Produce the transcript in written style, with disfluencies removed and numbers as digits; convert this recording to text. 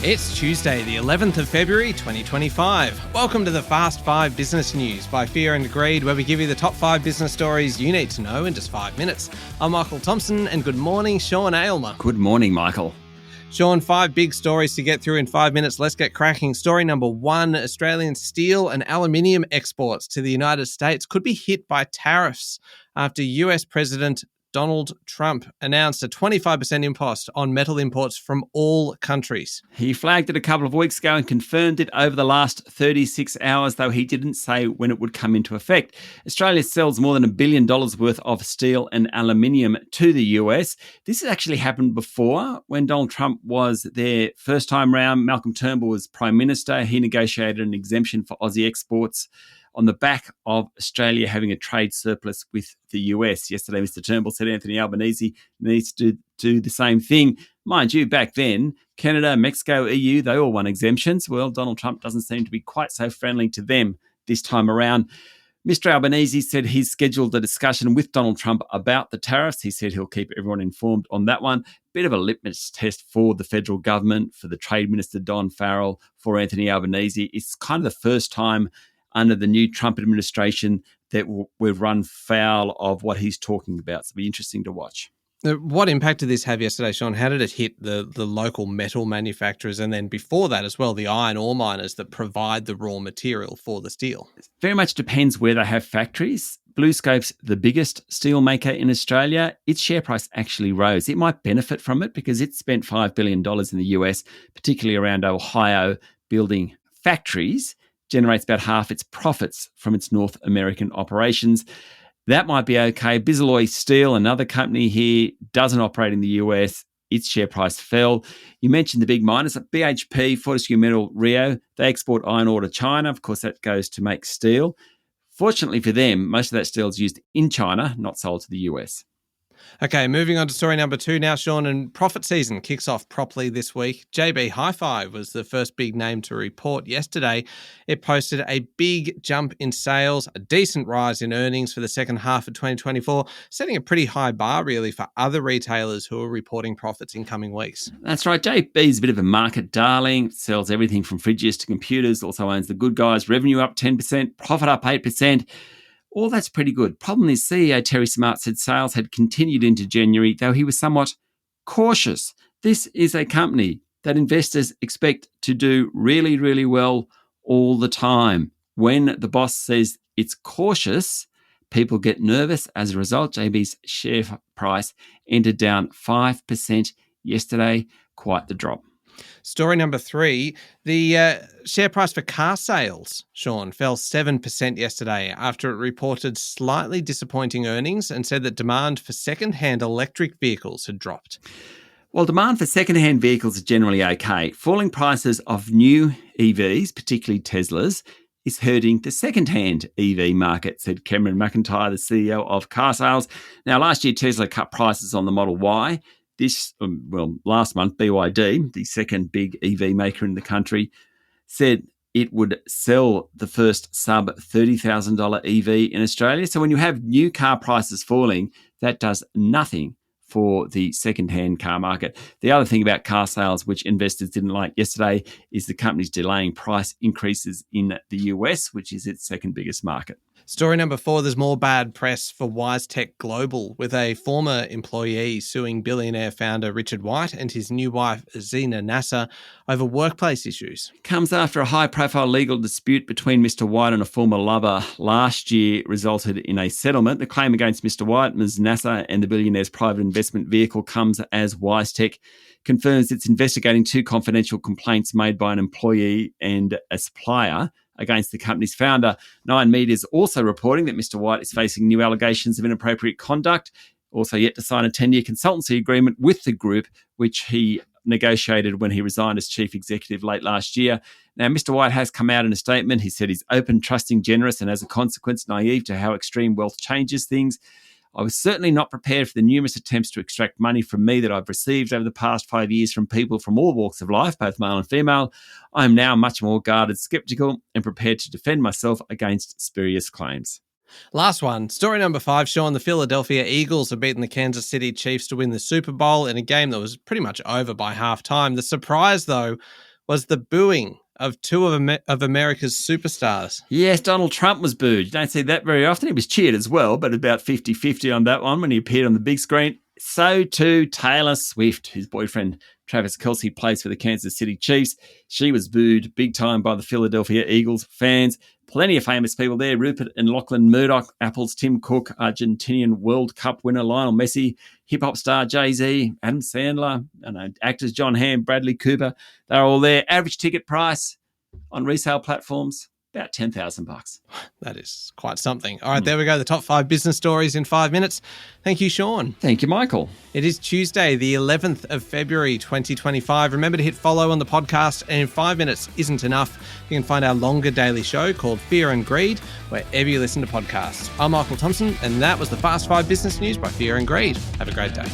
It's Tuesday, the 11th of February, 2025. Welcome to the Fast 5 Business News by Fear and Greed, where we give you the top 5 business stories you need to know in just 5 minutes. I'm Michael Thompson, and good morning, Sean Aylmer. Good morning, Michael. Sean, 5 big stories to get through in 5 minutes. Let's get cracking. Story number 1, Australian steel and aluminium exports to the United States could be hit by tariffs after US President Donald Trump announced a 25% impost on metal imports from all countries. He flagged it a couple of weeks ago and confirmed it over the last 36 hours, though he didn't say when it would come into effect. Australia sells more than $1 billion worth of steel and aluminium to the US. This has actually happened before. When Donald Trump was there first time round, Malcolm Turnbull was Prime Minister. He negotiated an exemption for Aussie exports on the back of Australia having a trade surplus with the US. Yesterday, Mr. Turnbull said Anthony Albanese needs to do the same thing. Mind you, back then, Canada, Mexico, EU, they all won exemptions. Well, Donald Trump doesn't seem to be quite so friendly to them this time around. Mr. Albanese said he's scheduled a discussion with Donald Trump about the tariffs. He said he'll keep everyone informed on that one. Bit of a litmus test for the federal government, for the Trade Minister, Don Farrell, for Anthony Albanese. It's kind of the first time under the new Trump administration that we've run foul of what he's talking about. So it'll be interesting to watch. What impact did this have yesterday, Sean? How did it hit the local metal manufacturers, and then before that as well, the iron ore miners that provide the raw material for the steel? It very much depends where they have factories. BlueScope's the biggest steel maker in Australia. Its share price actually rose. It might benefit from it because it spent $5 billion in the US, particularly around Ohio, building factories. Generates about half its profits from its North American operations. That might be okay. Bisalloy Steel, another company here, doesn't operate in the US. Its share price fell. You mentioned the big miners, BHP, Fortescue Mineral, Rio. They export iron ore to China. Of course, that goes to make steel. Fortunately for them, most of that steel is used in China, not sold to the US. Okay, moving on to story number 2 now, Sean, and profit season kicks off properly this week. JB HiFi was the first big name to report yesterday. It posted a big jump in sales, a decent rise in earnings for the second half of 2024, setting a pretty high bar really for other retailers who are reporting profits in coming weeks. That's right. JB is a bit of a market darling. It sells everything from fridges to computers, also owns The Good Guys. Revenue up 10%, profit up 8%. All that's pretty good. Problem is, CEO Terry Smart said sales had continued into January, though he was somewhat cautious. This is a company that investors expect to do really, really well all the time. When the boss says it's cautious, people get nervous. As a result, JB's share price ended down 5% yesterday. Quite the drop. Story number 3, the share price for Carsales, Sean, fell 7% yesterday after it reported slightly disappointing earnings and said that demand for second-hand electric vehicles had dropped. Well, demand for second-hand vehicles is generally okay. Falling prices of new EVs, particularly Teslas, is hurting the second-hand EV market, said Cameron McIntyre, the CEO of Carsales. Now, last year, Tesla cut prices on the Model Y. Last month, BYD, the second big EV maker in the country, said it would sell the first sub-$30,000 EV in Australia. So when you have new car prices falling, that does nothing for the second-hand car market. The other thing about Carsales, which investors didn't like yesterday, is the company's delaying price increases in the US, which is its second biggest market. Story number 4, there's more bad press for WiseTech Global, with a former employee suing billionaire founder Richard White and his new wife Zena Nasser over workplace issues. Comes after a high-profile legal dispute between Mr. White and a former lover last year resulted in a settlement. The claim against Mr. White, Ms. Nasser, and the billionaire's private investment vehicle comes as WiseTech confirms it's investigating 2 confidential complaints made by an employee and a supplier against the company's founder. Nine Media is also reporting that Mr. White is facing new allegations of inappropriate conduct, also yet to sign a 10-year consultancy agreement with the group, which he negotiated when he resigned as chief executive late last year. Now, Mr. White has come out in a statement. He said he's open, trusting, generous, and as a consequence, naive to how extreme wealth changes things. I was certainly not prepared for the numerous attempts to extract money from me that I've received over the past 5 years from people from all walks of life, both male and female. I am now much more guarded, sceptical, and prepared to defend myself against spurious claims. Last one, story number 5, Sean. The Philadelphia Eagles have beaten the Kansas City Chiefs to win the Super Bowl in a game that was pretty much over by halftime. The surprise, though, was the booing of two of America's superstars. Yes, Donald Trump was booed. You don't see that very often. He was cheered as well, but about 50-50 on that one when he appeared on the big screen. So too Taylor Swift, whose boyfriend Travis Kelce plays for the Kansas City Chiefs. She was booed big time by the Philadelphia Eagles fans. Plenty of famous people there. Rupert and Lachlan Murdoch, Apple's Tim Cook, Argentinian World Cup winner Lionel Messi, hip-hop star Jay-Z, Adam Sandler, actors John Hamm, Bradley Cooper. They're all there. Average ticket price on resale platforms, about $10,000. That is quite something. All right, there we go. The top 5 business stories in 5 minutes. Thank you, Sean. Thank you, Michael. It is Tuesday, the 11th of February, 2025. Remember to hit follow on the podcast, and in 5 minutes isn't enough. You can find our longer daily show called Fear and Greed wherever you listen to podcasts. I'm Michael Thompson, and that was the Fast 5 Business News by Fear and Greed. Have a great day.